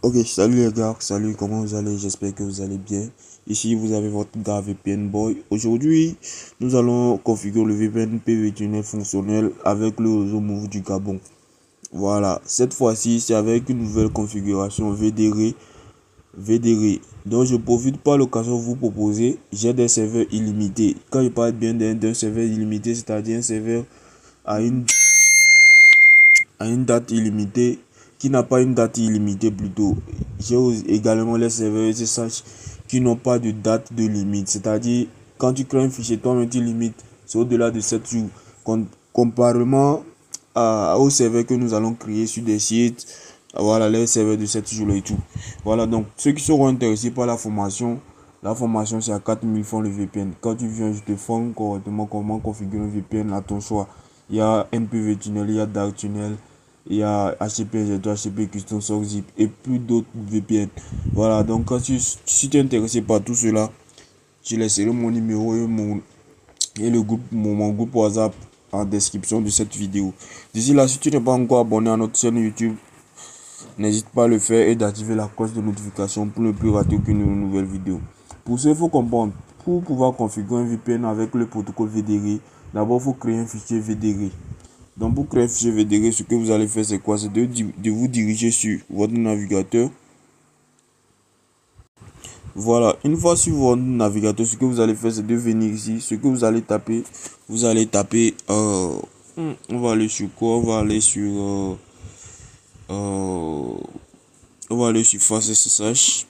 Ok, salut les gars, salut, comment vous allez? J'espère que vous allez bien. Ici, vous avez votre gars VPN Boy. Aujourd'hui, nous allons configurer le VPN PV tunnel fonctionnel avec le réseau Move du Gabon. Voilà, cette fois-ci, c'est avec une nouvelle configuration VDR. Donc, je profite par l'occasion de vous proposer, j'ai des serveurs illimités. Quand je parle bien d'un serveur illimité, c'est-à-dire un serveur à une date illimitée qui n'a pas une date illimitée plutôt. J'ai également les serveurs SSH qui n'ont pas de date de limite. C'est-à-dire, quand tu crées un fichier, toi-même tu limites, c'est au-delà de 7 jours. Comparément aux serveurs que nous allons créer sur des sites, voilà, les serveurs de 7 jours et tout. Voilà, donc ceux qui seront intéressés par la formation c'est à 4000 francs le VPN. Quand tu viens, je te forme correctement comment configurer un VPN à ton choix. Il y a NPV Tunnel, il y a Dark Tunnel, il y a HTTP, HTTP Custom Source Zip et plus d'autres VPN. Voilà, donc si tu es intéressé par tout cela, je laisserai mon numéro et mon groupe WhatsApp en description de cette vidéo. D'ici là, si tu n'es pas encore abonné à notre chaîne YouTube, n'hésite pas à le faire et d'activer la cloche de notification pour ne plus rater aucune nouvelle vidéo. Pour ce, il faut comprendre, pour pouvoir configurer un VPN avec le protocole VDR, d'abord il faut créer un fichier VDR. Donc pour créer un fichier VDR, ce que vous allez faire, c'est quoi? C'est de vous diriger sur votre navigateur. Voilà, une fois sur votre navigateur, ce que vous allez faire, c'est de venir ici. Ce que vous allez taper, on va aller sur quoi? On va aller sur FastSSH.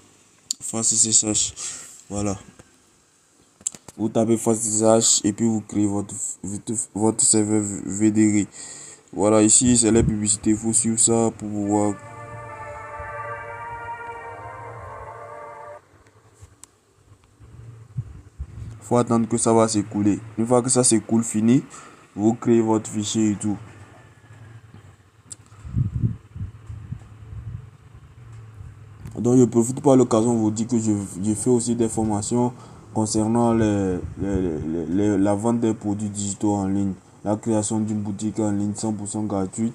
Voilà. Vous tapez FastSSH et puis vous créez votre serveur VDR. Voilà, ici c'est la publicité, il faut suivre ça pour pouvoir. Faut attendre que ça va s'écouler. Une fois que ça s'écoule, fini, vous créez votre fichier et tout. Donc je profite par l'occasion de vous dire que je fais aussi des formations concernant la vente des produits digitaux en ligne, la création d'une boutique en ligne 100% gratuite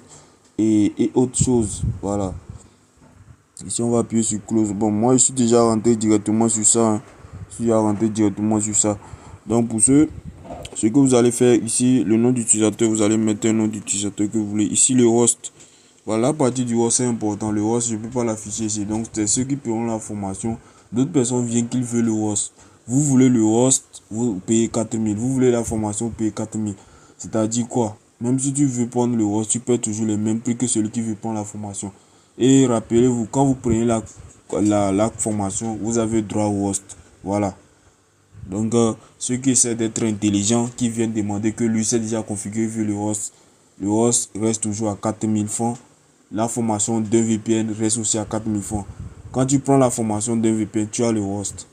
et autres choses. Voilà. Ici on va appuyer sur close. Bon, moi je suis déjà rentré directement sur ça. Donc pour ce que vous allez faire ici, le nom d'utilisateur, vous allez mettre un nom d'utilisateur que vous voulez. Ici le host. Voilà, la partie du host c'est important. Le host, je ne peux pas l'afficher ici. Donc c'est ceux qui paieront la formation. D'autres personnes viennent qu'ils veulent le host. Vous voulez le host, vous payez 4000. Vous voulez la formation, vous payez 4000. C'est-à-dire quoi? Même si tu veux prendre le host, tu payes toujours les mêmes prix que celui qui veut prendre la formation. Et rappelez-vous, quand vous prenez la formation, vous avez droit au host. Voilà. Donc, ceux qui essaient d'être intelligents, qui viennent demander que lui s'est déjà configuré vu le host reste toujours à 4000 francs. La formation d'un VPN reste aussi à 4000 francs. Quand tu prends la formation d'un VPN, tu as le host.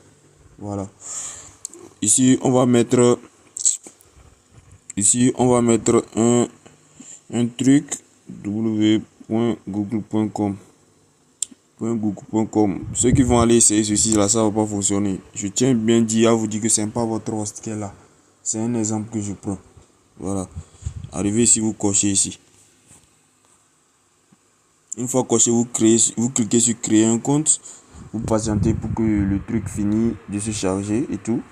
Voilà. Ici, on va mettre un truc www.google.com. Ceux qui vont aller essayer ceci là, ça va pas fonctionner. Je tiens bien à vous dire que c'est pas votre host qui est là. C'est un exemple que je prends. Voilà. Arrivez ici, vous cochez ici. Une fois coché, vous cliquez sur créer un compte. Vous patientez pour que le truc finisse de se charger et tout.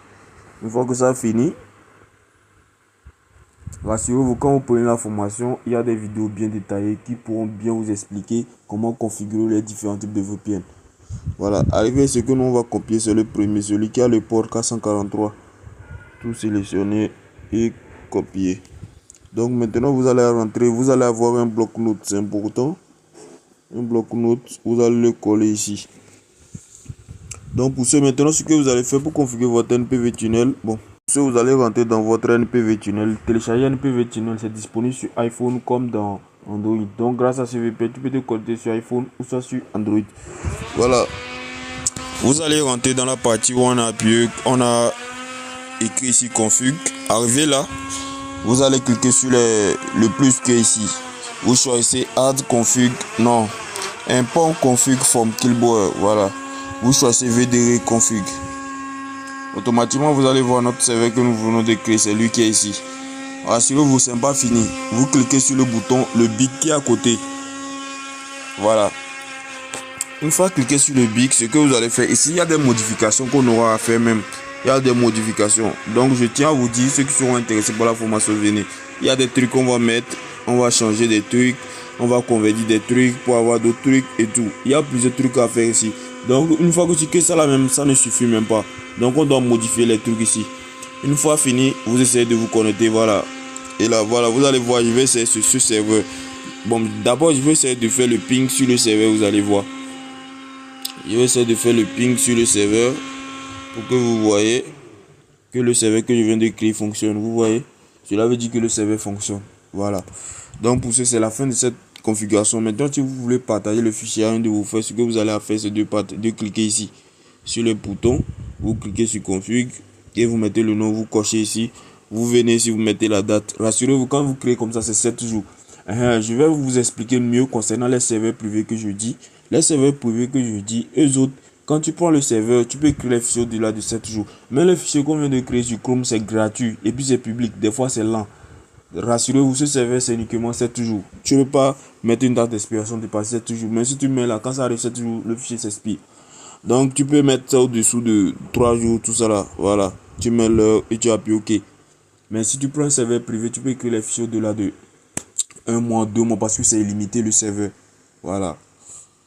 Une fois que ça a fini, rassurez-vous, quand vous prenez la formation, il y a des vidéos bien détaillées qui pourront bien vous expliquer comment configurer les différents types de VPN. Voilà, arrivé ce que nous on va copier, c'est le premier, celui qui a le port 443. Tout sélectionner et copier. Donc maintenant vous allez rentrer, vous allez avoir un bloc-notes, c'est important. Un bloc-notes, vous allez le coller ici. Donc pour ce, maintenant ce que vous allez faire pour configurer votre NPV Tunnel, bon, vous allez rentrer dans votre NPV Tunnel, télécharger NPV Tunnel, c'est disponible sur iPhone comme dans Android. Donc grâce à ce VPN, tu peux te connecter sur iPhone ou soit sur Android. Voilà. Vous allez rentrer dans la partie où on a appuyé, on a écrit ici config. Arrivé là, vous allez cliquer sur le plus qui est ici. Vous choisissez add config, non, import config from Killboard, voilà. Vous choisissez VDR config. Automatiquement, vous allez voir notre serveur que nous venons de créer, c'est lui qui est ici. Rassurez-vous, c'est pas fini. Vous cliquez sur le bouton, le bit qui est à côté. Voilà. Une fois cliqué sur le BIC, ce que vous allez faire ici, il y a des modifications qu'on aura à faire même. Il y a des modifications. Donc je tiens à vous dire, ceux qui seront intéressés par la formation, venez. Il y a des trucs qu'on va mettre, on va changer des trucs, on va convertir des trucs pour avoir d'autres trucs et tout. Il y a plusieurs trucs à faire ici. Donc une fois que tu crées ça là même, ça ne suffit même pas. Donc on doit modifier les trucs ici. Une fois fini, vous essayez de vous connecter, voilà. Et là, voilà, vous allez voir, je vais essayer sur ce serveur. Bon, d'abord, je vais essayer de faire le ping sur le serveur, vous allez voir. Je vais essayer de faire le ping sur le serveur pour que vous voyez que le serveur que je viens de créer fonctionne. Vous voyez, cela veut dire que le serveur fonctionne. Voilà. Donc pour ce, c'est la fin de cette configuration. Maintenant, si vous voulez partager le fichier à un de vos frères, ce que vous allez faire, c'est de cliquer ici sur le bouton. Vous cliquez sur config et vous mettez le nom, vous cochez ici. Vous venez ici, vous mettez la date. Rassurez-vous, quand vous créez comme ça, c'est 7 jours. Je vais vous expliquer mieux concernant les serveurs privés que je dis. Les serveurs privés que je dis, eux autres, quand tu prends le serveur, tu peux créer les fichiers au-delà de 7 jours. Mais le fichier qu'on vient de créer sur Chrome, c'est gratuit. Et puis c'est public. Des fois, c'est lent. Rassurez-vous, ce serveur, c'est uniquement 7 jours. Tu ne peux pas mettre une date d'expiration de passer 7 jours. Mais si tu mets là, quand ça arrive 7 jours, le fichier s'expire. Donc, tu peux mettre ça au-dessous de 3 jours, tout ça là. Voilà. Tu mets l'heure et tu appuies OK. Mais si tu prends un serveur privé, tu peux écrire les fichiers au-delà de 1 mois, 2 mois, parce que c'est illimité le serveur. Voilà.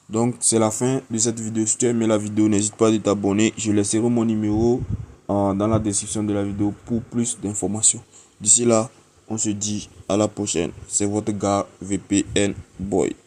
Donc c'est la fin de cette vidéo. Si tu as aimé la vidéo, n'hésite pas à t'abonner. Je laisserai mon numéro dans la description de la vidéo pour plus d'informations. D'ici là, on se dit à la prochaine. C'est votre gars VPN Boy.